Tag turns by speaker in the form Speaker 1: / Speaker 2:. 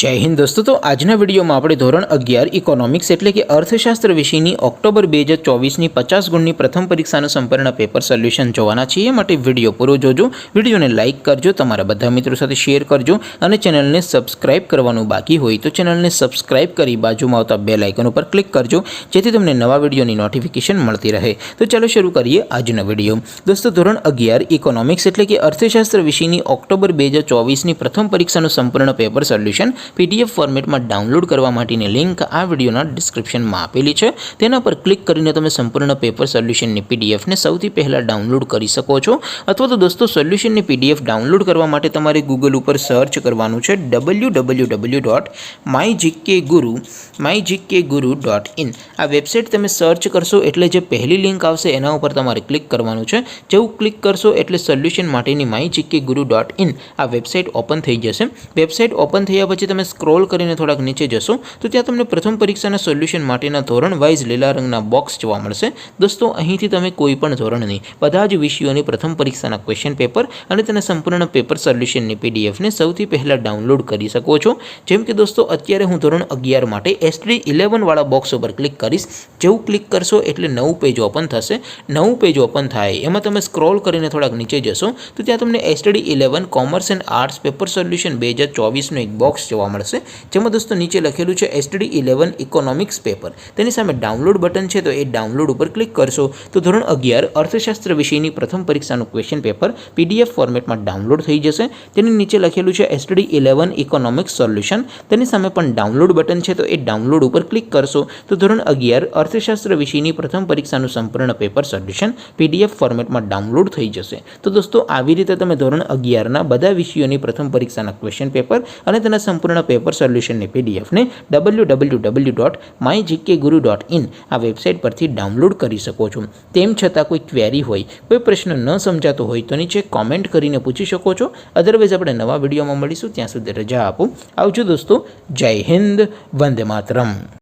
Speaker 1: જય હિન્દ દોસ્તો। તો આજના વિડીયોમાં આપણે ધોરણ 11 ઇકોનોમિક્સ એટલે કે અર્થશાસ્ત્ર વિષયની ઓક્ટોબર 2024ની 50 ગુણની પ્રથમ પરીક્ષાનું સંપૂર્ણ પેપર સોલ્યુશન જોવાના છીએ। માટે વિડીયો પૂરો જોજો, વિડીયોને લાઇક કરજો, તમારા બધા મિત્રો સાથે શેર કરજો અને ચેનલને સબસ્ક્રાઇબ કરવાનું બાકી હોય તો ચેનલને સબસ્ક્રાઇબ કરી બાજુમાં આવતા બેલ આઇકન ઉપર ક્લિક કરજો, જેથી તમને નવા વિડીયોની નોટિફિકેશન મળતી રહે। તો ચાલો શરૂ કરીએ આજનો વિડીયો। દોસ્તો ધોરણ 11 ઇકોનોમિક્સ એટલે કે અર્થશાસ્ત્ર વિષયની ઓક્ટોબર 2024ની પ્રથમ પરીક્ષાનું સંપૂર્ણ પેપર સોલ્યુશન PDF ફોર્મેટમાં ડાઉનલોડ કરવા માટેની લિંક આ વિડીયોના ડિસ્ક્રિપ્શનમાં આપેલી છે। તેના પર ક્લિક કરીને તમે સંપૂર્ણ પેપર સોલ્યુશનની PDFને સૌથી પહેલાં ડાઉનલોડ કરી શકો છો। અથવા તો દોસ્તો સોલ્યુશનની PDF ડાઉનલોડ કરવા માટે તમારે ગૂગલ ઉપર સર્ચ કરવાનું છે www.mygkguru.in। આ વેબસાઇટ તમે સર્ચ કરશો એટલે જે પહેલી લિંક આવશે એના ઉપર તમારે ક્લિક કરવાનું છે। જેવું ક્લિક કરશો એટલે સોલ્યુશન માટેની mygkguru.in આ વેબસાઇટ ઓપન થઈ જશે। વેબસાઇટ ઓપન થયા પછી તમે સ્ક્રોલ કરીને થોડાક નીચે જશો તો ત્યાં તમને પ્રથમ પરીક્ષાના સોલ્યુશન માટેના ધોરણ વાઇઝ લીલા રંગના બોક્સ જોવા મળશે। દોસ્તો અહીંથી તમે કોઈ પણ ધોરણની બધા જ વિષયોની પ્રથમ પરીક્ષાના ક્વેશ્ચન પેપર અને તેના સંપૂર્ણ પેપર સોલ્યુશનની PDFને સૌથી પહેલાં ડાઉનલોડ કરી શકો છો। જેમ કે દોસ્તો અત્યારે હું ધોરણ 11 માટે STD11 વાળા બોક્સ ઉપર ક્લિક કરીશ। જેવું ક્લિક કરશો એટલે નવું પેજ ઓપન થશે। નવું પેજ ઓપન થાય એમાં તમે સ્ક્રોલ કરીને થોડાક નીચે જશો તો ત્યાં તમને STD11 commerce and arts paper solution 2024નું એક બોક્સ જોવા મળશે, જેમાં દોસ્તો નીચે લખેલું છે STD11 ઇકોનોમિક્સ પેપર। તેની સામે ડાઉનલોડ બટન છે તો એ ડાઉનલોડ ઉપર ક્લિક કરશો તો ધોરણ 11 અર્થશાસ્ત્ર વિષયની પ્રથમ પરીક્ષાનું ક્વેશ્ચન પેપર PDF ફોર્મેટમાં ડાઉનલોડ થઈ જશે। તેની નીચે લખેલું છે STD11 ઇકોનોમિક્સ સોલ્યુશન। તેની સામે પણ ડાઉનલોડ બટન છે તો એ ડાઉનલોડ ઉપર ક્લિક કરશો તો ધોરણ 11 અર્થશાસ્ત્ર વિષયની પ્રથમ પરીક્ષાનું સંપૂર્ણ પેપર સોલ્યુશન PDF ફોર્મેટમાં ડાઉનલોડ થઈ જશે। તો દોસ્તો આવી રીતે તમે ધોરણ 11ના બધા વિષયોની પ્રથમ પરીક્ષાના ક્વેશ્ચન પેપર અને તેના સંપૂર્ણ પેપર સોલ્યુશનની PDFને www.mygkguru.in આ વેબસાઇટ પરથી ડાઉનલોડ કરી શકો છો। તેમ છતાં કોઈ ક્વેરી હોય, કોઈ પ્રશ્ન ન સમજાતો હોય તો નીચે કોમેન્ટ કરીને પૂછી શકો છો। અધરવાઇઝ આપણે નવા વિડીયોમાં મળીશું, ત્યાં સુધી રજા આપો। આવજો દોસ્તો, જય હિન્દ, વંદે માતરમ।